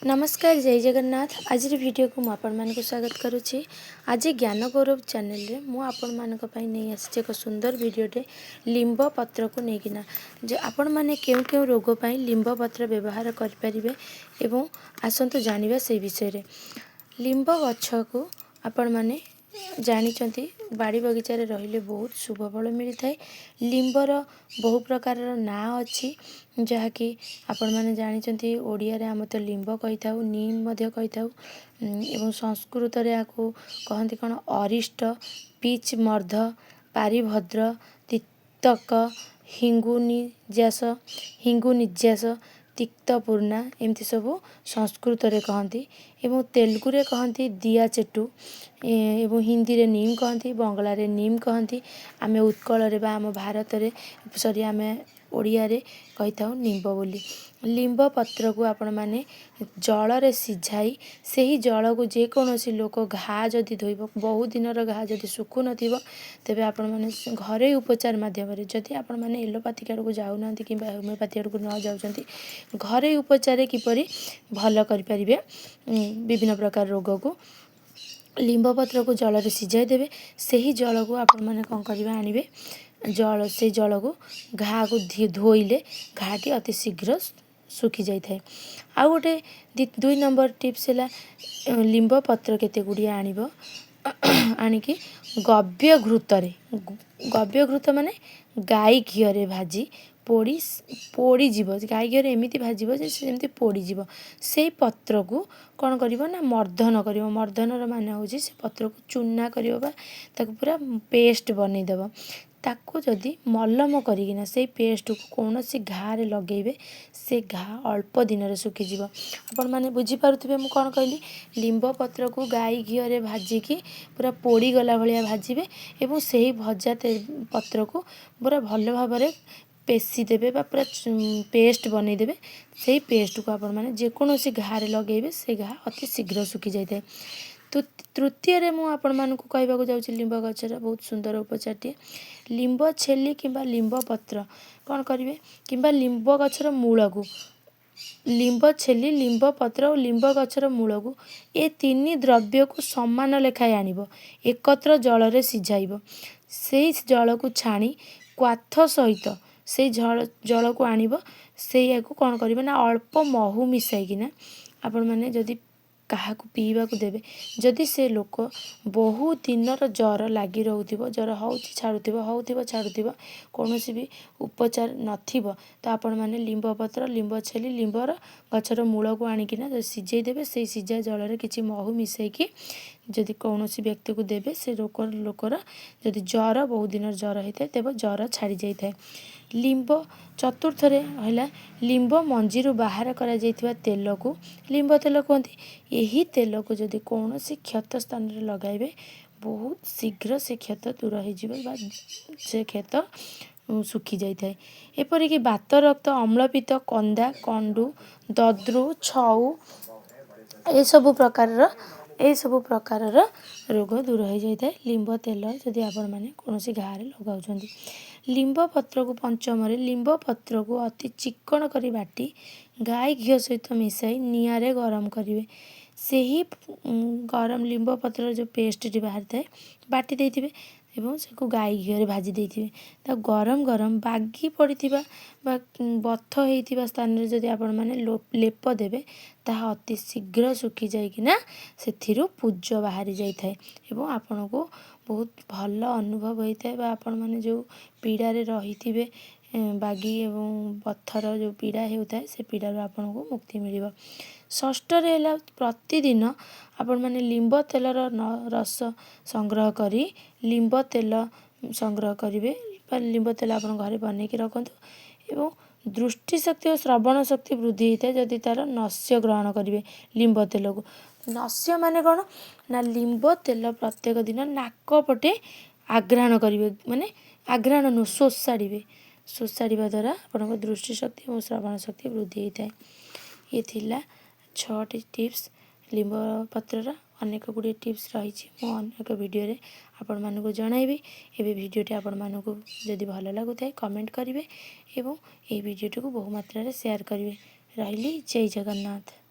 नमस्कार जय जगन्नाथ। आज वीडियो को मुझे स्वागत करुच्ची। आज ज्ञान गौरव चैनल रे मु आपण मानक पई नहीं आसी एक सुंदर वीडियोटे लिंब पत्र को लेकिना जे आपण माने केउ केउ रोग पई लिंब पत्र व्यवहार करि परिबे एवं आसंतु जानिबा से विषय रे। लिंब गछ को आपण माने जानिचंती बाड़ी बगीचा रे रहिले बहुत शुभ फल मिलता है। लिंबर बहु प्रकार ना अच्छी जहाँकि आपण माने जानिचंती ओडिया रे आम तो लिंब कही था नीम मध्य कही था एवं संस्कृत रे आको कहंती कौन अरिष्ट पिच मर्ध पारिभद्र तिक्तक हिंगुनिज्यास तिक्तपूर्णा एमती सब संस्कृत रे कहती एवं तेलुगु रे कहती दिया चेटू एवं हिंदी रे नीम कहती बंगला रे नीम कहती आमे उत्कल रे बा आम भारत रे सॉरी आमे ओडिया रे कही था निंब बोली। लिंब पत्र को आपण माने जल रे सिझाई से ही जल को जेकोसी लोक घा जदि धोइब बहुत दिन घा जदि सुखु नथिबो तेबे आपण माने घरे उपचार माध्यम जदि आपण माने एलोपैथिक आड़ को जाऊना कि होमियोपैथी आड़ को न जाउछंती घरे उपचार किपरि भल करि परिबे विभिन्न प्रकार रोग को लिंब पत्र को जल रे सिझाई देबे से ही जल को आपण माने कोन करिवे आनिबे जल से जल को घा को धोइले घाटी अति शीघ्र सुखी जाई थाए। आ गोटे 2 नंबर टिप्स है लिंब पत्र केते गुड़िया आनिबो आनिकी गव्य घृत माने गाई घी रे भाजी पोड़ी जीव गाई घी एमती भाजब जमी पोड़ी जीव से पत्र को कौन करिवो ना मर्दन करिवो मर्दन मान हूँ से पत्र को चूना करिवो बा ताकू पूरा पेस्ट बनै देबो ताकू जदि मलम करिकिना से पेस्ट को कौन सी घा रे लगेबे से घा अल्प दिन रे सुखी जीव। आपण माने बुझी पारुथिबे मु कोन कहली लिंब पत्र को गाई घी रे भाजिकी पूरा पोड़ी गला भलिया भाजिबे एवं सही भजा पत्र को पूरा भल भाव में पेशी देबे बा पूरा पेस्ट बनै देबे से पेस्ट को आपण माने जेकोसी घा रे लगेबे से घा अति शीघ्र सुखी जाय थाए। तो तृतीय रे मु आपण मानकु कहबाकू जाउछि लिंब गछर बहुत सुंदर उपचारटी लिंब छेली किंबा लिंब पत्र कौन करिवे किंबा लिंब गछर मूल को लिंब छेली लिंब पत्र और लिंब गछर मूल को ए 3 द्रव्य को समान लेखाए आनिबो एकत्र जल रे सिझाइबो से जल को छाणी क्वाथ सहित से जल को आनिबो से कौन करिवे ना अल्प महू मिसाइकिना आपण माने जदि कहा पीवा को देवे जदि से लोक बहुत दिन जर लगी रोथिबो जर होउछि छाड़ुथिबो कौन भी उपचार नथिबो तो आपण माने लिंब पत्र लिंब छेली लिंबर गछर मूल को आनिकिना सिझेई देबे से सिझा जल रे किछि महू मिसाइकी जदि कौन व्यक्ति को देवे से लोकर जदि जर बहुत दिन जर होता है तेब जर छाड़ी जाए। लिंब चतुर्थ रे है लिंब मंजी बाहर करा जाइथिबा तेल को लिंब तेल कहती यही तेल को जदि कौन क्षत स्थान रे लगाइबे बहुत शीघ्र से क्षत दूर हो से क्षत सुखी जाए थाए। एपरिक बात रक्त अम्लपित्त कंदा कंडू दद्रु छऊ ए सब प्रकार रोग दूर हो जाए लिंब तेल जदि आपण माने कौन घा रे लगाउछंती। लिंब पत्र को पंचम लिंब पत्र को अति चिक्कण करी बाटी गाई घी सहित मिसाई निआ रे गरम करिवे से ही गरम लिंब पत्र जो पेस्ट बाहर थाए बाटी देथिबे एवं से को गाई घी रे भाजी देथिबे ता गरम गरम बागी पड़िथिबा बा बथ हेइथिबा स्थान रे जदि आपण माने लेप देबे ताहा अति शीघ्र सुखी जाइकिना सेथिरु पूज बाहरी जाई थाए एवं आपण को बहुत भल अनुभव होता है आपण माने जो पीड़ा रे रहिथिबे बागी एवं पत्थर जो पीड़ा होता है से पीड़ा आपन को मुक्ति मिलिबो। षष्ठ रे हला प्रतिदिन आपण माने लिंब तेलर रस संग्रह करी लिंब तेल संग्रह करिवे लिंब तेल आपण घरे बनै के रखंतु एवं दृष्टि शक्ति और श्रवण शक्ति वृद्धि होता है जदि तार नस्य ग्रहण करिवे लिंब तेल को नस्य माने कौन ना लिंब तेल प्रत्येक दिन नाक पटे आघ्राण करिवे माने आघ्राण नु शोषाड़वा द्वारा आपन दृष्टि शक्ति और श्रवण शक्ति वृद्धि होता है। ये थिला 6टी टिप्स लिंब पत्रर अनेक गुड़े टिप्स रही मो अनेक वीडियो रे आपण मानकु जणाइबी एबे वीडियोटी आपण मानकु जदि भल लागुथाय कमेंट करिवे एवं ए वीडियोटी को बहु मात्रा रे शेयर करिवे। रहिली जय जगन्नाथ।